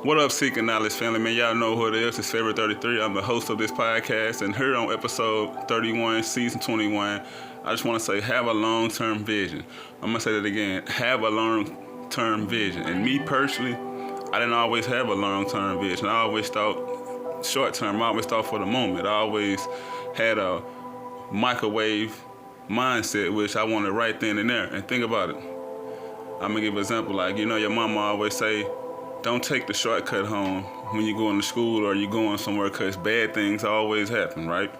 What up, Seeking Knowledge family, man? Y'all know who it is. It's Pharaoh33. I'm the host of this podcast, and here on episode 31, season 21, I just want to say, have a long-term vision. I'm going to say that again. Have a long-term vision. And me personally, I didn't always have a long-term vision. I always thought short-term. I always thought for the moment. I always had a microwave mindset, which I wanted right then and there. And think about it. I'm going to give an example. Like, you know, your mama always say, don't take the shortcut home when you're going to school or you're going somewhere, because bad things always happen, right?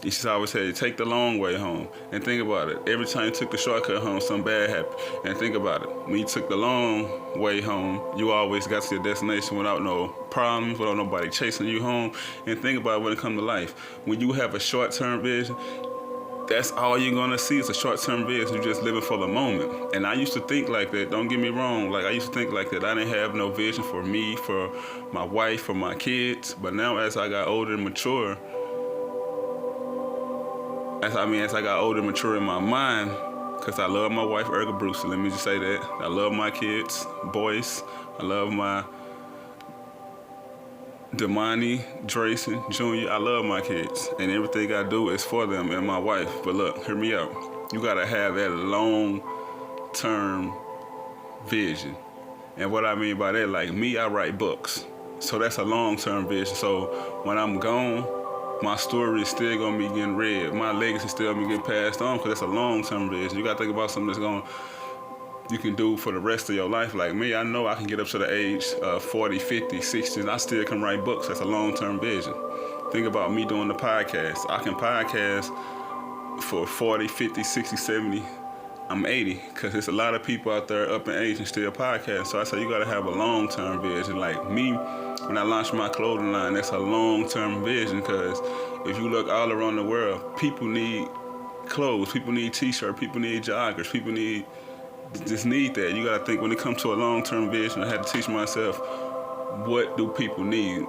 You should always say, take the long way home. And think about it. Every time you took the shortcut home, something bad happened. And think about it. When you took the long way home, you always got to your destination without no problems, without nobody chasing you home. And think about it when it comes to life. When you have a short-term vision, that's all you're gonna see is a short-term vision. You're just living for the moment. And I used to think like that. Don't get me wrong. Like, I used to think like that. I didn't have no vision for me, for my wife, for my kids. But now, as I got older and mature, as I got older and mature in my mind, because I love my wife, Erga Bruce. Let me just say that. I love my kids, boys. I love my Damani, Drayson, Jr. I love my kids, and everything I do is for them and my wife. But look, hear me out. You gotta have that long-term vision. And what I mean by that, like me, I write books. So that's a long-term vision. So when I'm gone, my story is still gonna be getting read. My legacy is still gonna be getting passed on, because that's a long-term vision. You gotta think about something that's you can do for the rest of your life. Like me, I know I can get up to the age of 40, 50, 60, and I still can write books. That's a long-term vision. Think about me doing the podcast. I can podcast for 40, 50, 60, 70. I'm 80, because there's a lot of people out there up in age and still podcast. So I say you gotta have a long-term vision. Like me, when I launched my clothing line, that's a long-term vision, because if you look all around the world, people need clothes, people need t-shirts, people need joggers, people just need that. You gotta think, when it comes to a long-term vision, I had to teach myself, what do people need?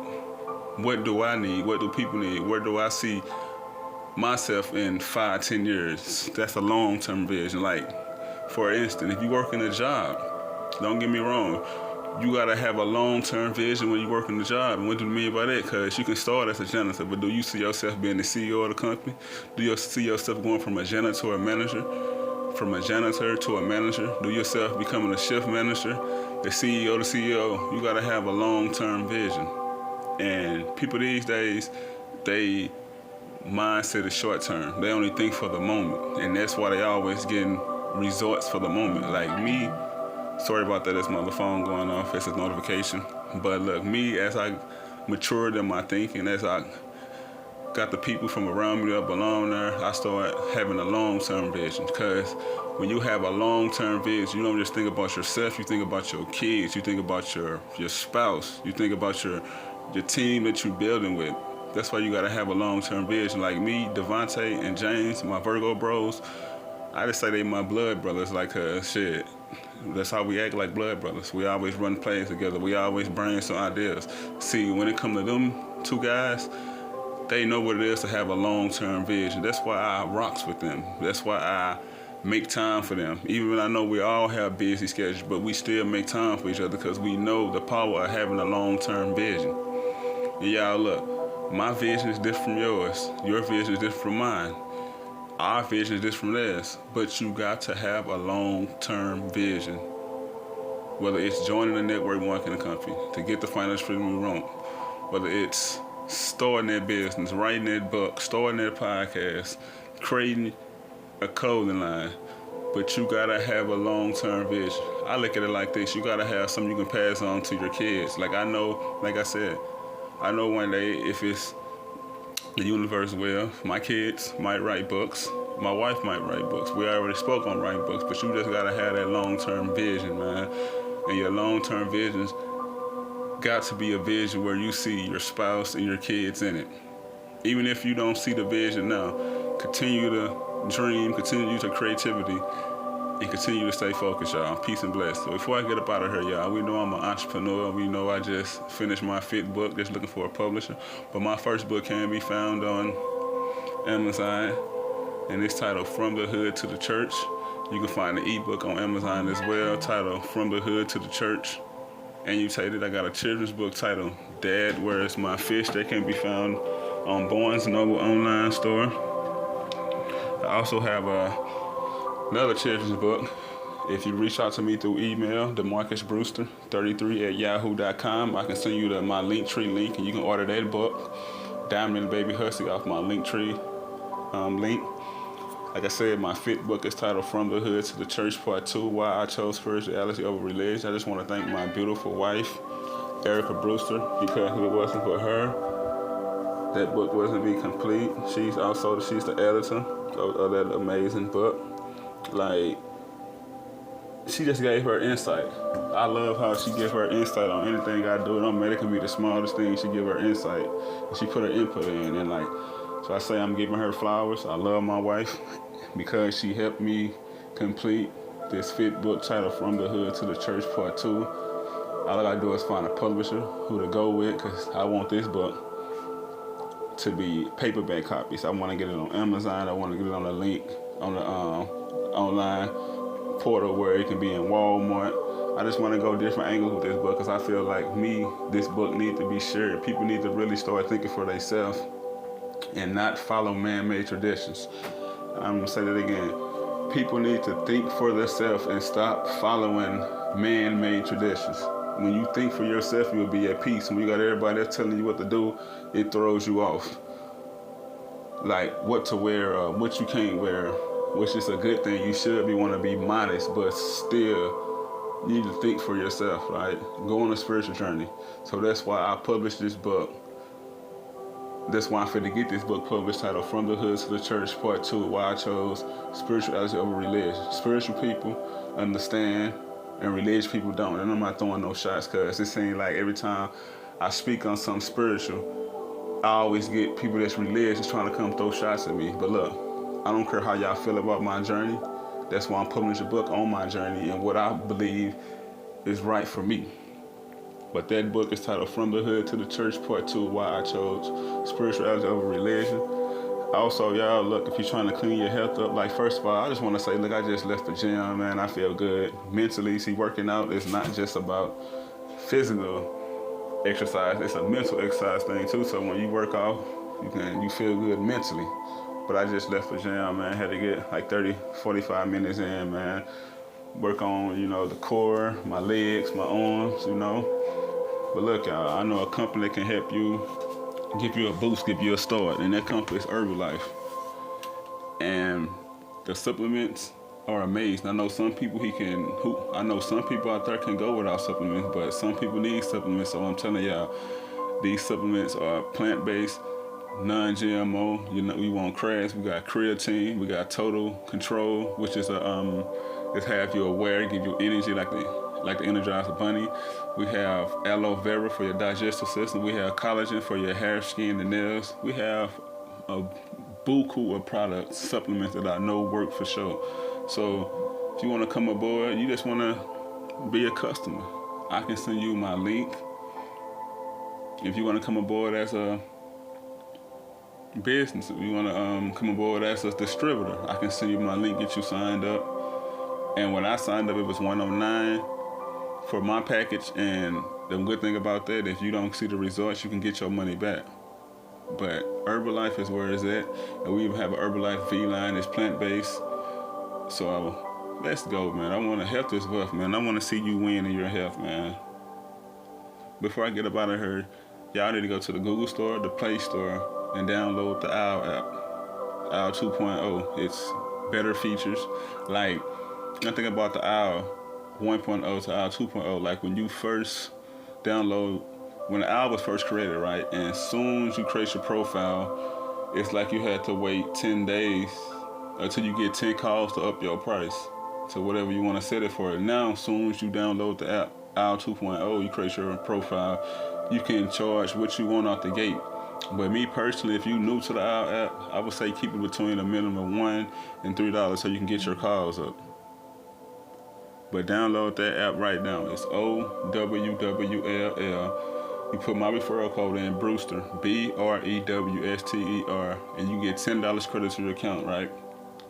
What do I need? What do people need? Where do I see myself in 5, 10 years? That's a long-term vision. Like, for instance, if you work in a job, don't get me wrong, you gotta have a long-term vision when you work in the job. And what do you mean by that? Because you can start as a janitor, but do you see yourself being the CEO of the company? Do you see yourself going from a janitor to a manager? From a janitor to a manager? Do yourself becoming a shift manager, the CEO to CEO? You gotta have a long-term vision. And people these days, they mindset is short-term. They only think for the moment, and that's why they always getting results for the moment. Like me, sorry about that, that's my other phone going off, it's a notification. But look, me, as I matured in my thinking, as I got the people from around me that belong there, I start having a long-term vision. Because when you have a long-term vision, you don't just think about yourself, you think about your kids, you think about your spouse, you think about your team that you're building with. That's why you gotta have a long-term vision. Like me, Devontae and James, my Virgo bros, I just say they my blood brothers. Like, shit, that's how we act, like blood brothers. We always run plays together. We always brainstorm ideas. See, when it comes to them two guys, they know what it is to have a long-term vision. That's why I rocks with them. That's why I make time for them. Even when I know we all have busy schedules, but we still make time for each other, because we know the power of having a long-term vision. And y'all, look, my vision is different from yours. Your vision is different from mine. Our vision is different from theirs. But you got to have a long-term vision. Whether it's joining a network marketing company to get the financial freedom you want, whether it's starting their business, writing their book, starting their podcast, creating a clothing line. But you gotta have a long-term vision. I look at it like this: you gotta have something you can pass on to your kids. Like I know, like I said, I know one day, if it's the universe will, my kids might write books, my wife might write books. We already spoke on writing books, but you just gotta have that long-term vision, man. And your long-term visions got to be a vision where you see your spouse and your kids in it. Even if you don't see the vision now, continue to dream, continue to creativity, and continue to stay focused, y'all. Peace and bless. So before I get up out of here, y'all, we know I'm an entrepreneur. We know I just finished my 5th book, just looking for a publisher. But my first book can be found on Amazon, and it's titled From the Hood to the Church. You can find the ebook on Amazon as well, titled From the Hood to the Church. and you take it. I got a children's book titled Dad, Where's My Fish? That can be found on Barnes & Noble online store. I also have another children's book. If you reach out to me through email, DeMarcusBrewster33@yahoo.com, I can send you my Linktree link, and you can order that book, Diamond and Baby Hussy, off my Linktree link. Like I said, my fifth book is titled From the Hood to the Church Part 2, Why I Chose Spirituality Over Religion. I just want to thank my beautiful wife, Erica Brewster, because if it wasn't for her, that book wasn't be complete. She's the editor of that amazing book. Like, she just gave her insight. I love how she gives her insight on anything I do. It don't matter, it can be the smallest thing. She give her insight, and she put her input in. And like, so I say I'm giving her flowers. I love my wife because she helped me complete this fifth book titled From the Hood to the Church Part 2. All I gotta do is find a publisher who to go with, because I want this book to be paperback copies. I want to get it on Amazon. I want to get it on a link on the online portal where it can be in Walmart. I just want to go different angles with this book, because I feel like this book needs to be shared. People need to really start thinking for themselves and not follow man-made traditions. I'm gonna say that again. People need to think for themselves and stop following man-made traditions. When you think for yourself, you'll be at peace. When you got everybody else telling you what to do, it throws you off. Like what to wear, what you can't wear, which is a good thing. You should want to be modest, but still, you need to think for yourself, right? Go on a spiritual journey. So that's why I published this book. That's why I'm finna get this book published, titled From the Hood to the Church Part 2, Why I Chose Spirituality Over Religion. Spiritual people understand, and religious people don't. And I'm not throwing no shots, because it seems like every time I speak on something spiritual, I always get people that's religious trying to come throw shots at me. But look, I don't care how y'all feel about my journey. That's why I'm publishing a book on my journey and what I believe is right for me. But that book is titled From the Hood to the Church Part 2, Why I Chose Spirituality Over Religion. Also, y'all, look, if you're trying to clean your health up, like, first of all, I just want to say, look, I just left the gym, man. I feel good. Mentally, see, working out is not just about physical exercise. It's a mental exercise thing, too. So when you work out, you feel good mentally. But I just left the gym, man. Had to get like 30, 45 minutes in, man. Work on, the core, my legs, my arms, But look, y'all, I know a company that can help you, give you a boost, give you a start, and that company is Herbalife. And the supplements are amazing. I know some people out there can go without supplements, but some people need supplements. So I'm telling y'all, these supplements are plant-based, non-GMO. We want crabs. We got creatine. We got total control, which is it's have you aware, give you energy like the Energizer Bunny. We have aloe vera for your digestive system. We have collagen for your hair, skin, and nails. We have a buku of products, supplements that I know work for sure. So if you want to come aboard, you just want to be a customer, I can send you my link. If you want to come aboard as a business, if you want to come aboard as a distributor, I can send you my link, get you signed up. And when I signed up, it was $109 for my package. And the good thing about that, if you don't see the results, you can get your money back. But Herbalife is where it's at. And we even have an Herbalife V line. It's plant-based. So let's go, man. I want to help this wealth, man. I want to see you win in your health, man. Before I get up out of here, y'all need to go to the Google Store, the Play Store, and download the OWL app. OWL 2.0. It's better features. Like, nothing about the OWL 1.0 to OWL 2.0. Like, when you first download, when the OWL was first created, right? And as soon as you create your profile, it's like you had to wait 10 days until you get 10 calls to up your price to whatever you want to set it for. Now, as soon as you download the app, OWL 2.0, you create your profile, you can charge what you want out the gate. But me personally, if you're new to the OWL app, I would say keep it between a minimum of $1 and $3 so you can get your calls up. But download that app right now. It's OWWLL. You put my referral code in, Brewster, BREWSTER, and you get $10 credit to your account, right?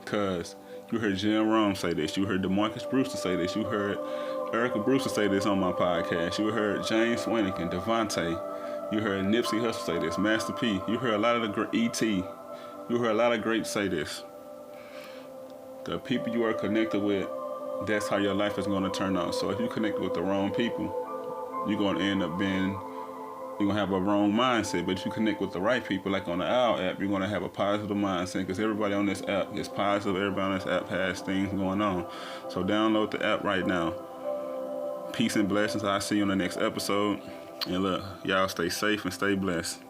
Because you heard Jim Rome say this. You heard DeMarcus Brewster say this. You heard Erica Brewster say this on my podcast. You heard James Swanigan, Devontae. You heard Nipsey Hussle say this. Master P. You heard a lot of the E.T. You heard a lot of greats say this. The people you are connected with, that's how your life is going to turn out. So if you connect with the wrong people, you're going to end up being, you're going to have a wrong mindset. But if you connect with the right people, like on the OWL app, you're going to have a positive mindset because everybody on this app is positive. Everybody on this app has things going on. So download the app right now. Peace and blessings. I'll see you on the next episode. And look, y'all stay safe and stay blessed.